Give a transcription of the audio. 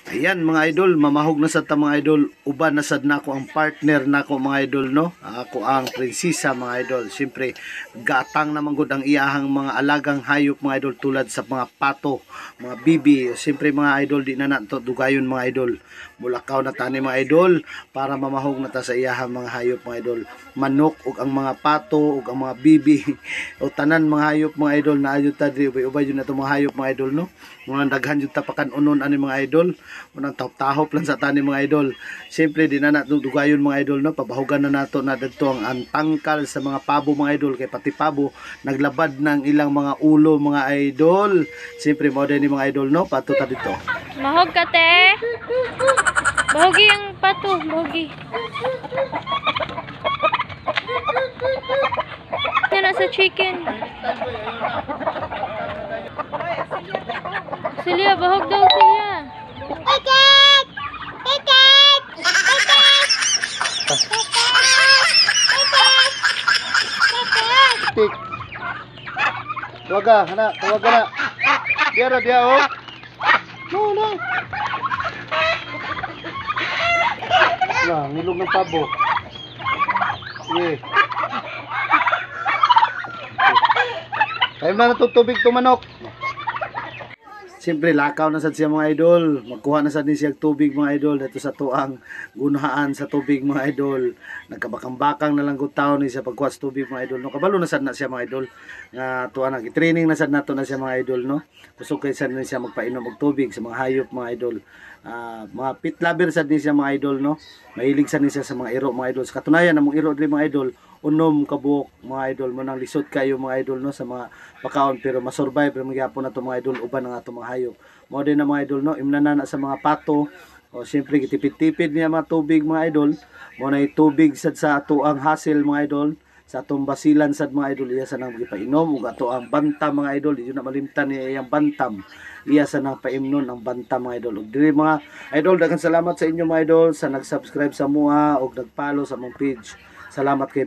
Ayan mga idol, mamahog na sad ta mga idol. Uban na sad nako ang partner nako mga idol no. Ako ang prinsesa mga idol. Siyempre gatang naman gud ang iyahang mga alagang hayop mga idol tulad sa mga pato, mga bibi. Siyempre mga idol di na nato dugayon mga idol. Mulakaw na tani mga idol para mamahog na ta sa iyahang mga hayop mga idol. Manok ug ang mga pato ug ang mga bibi o tanan mga hayop mga idol na ayud ta diri ubay-ubay jud na mga hayop mga idol no. Mga daghan jud ta pakanunon ani mga idol. Unang tahop lang sa tani mga idol. Siyempre di na nato dugayon mga idol no. Pabahugan na nato na dito ang tangkal sa mga pabo mga idol kay pati pabo naglabad ng ilang mga ulo mga idol. Siyempre mo din ni mga idol no. Patuta dito. Mahog ka te. Bahugi ang pato, bahugi. Yan sa chicken. Silya, bahog daw Silya. Ticket! Ticket! Ticket! Tik. Tawaga, hana, tawaga na. Diara dia oh. No. Nah, ngilog ng pabo. Yeah. Kayo na natutubig tumanok. Siyempre lakaw na sad siya mga idol. Magkuha na sad ni siya tubig mga idol dito sa tuang gunahan sa tubig mga idol. Nagkabakang-bakang na lang gutaw ni siya pagkuha sa tubig mga idol no. Kabalo na sad na siya mga idol. Nga tuwa na i-training na sad nato na siya mga idol no. Kusog kay sad na siya magpainom og tubig sa mga hayop mga idol. Mga pit lover sad ni siya mga idol no. Mahilig sad ni siya sa mga iro mga idol. Sa katunayan namong iro diri mga idol unom kabuok mga idol mo nang lisod kayo mga idol no sa mga pakaon pero masurvive pero magyapon na to mga idol uban nga to mga hayop mo din na mga idol no imnana na sa mga pato o siyempre gitipid-tipid niya mga tubig mga idol mo na tubig sad sa ato ang hasil mga idol sa atong basilan sad mga idol iya sa nang gipainom ug ato ang bantam mga idol di na malimtan niya iyang bantam iya sa nang paimnon ang bantam mga idol ug diri mga idol daghang salamat sa inyo mga idol sa nag-subscribe sa mua ug nag-follow sa mong page. Salamat kay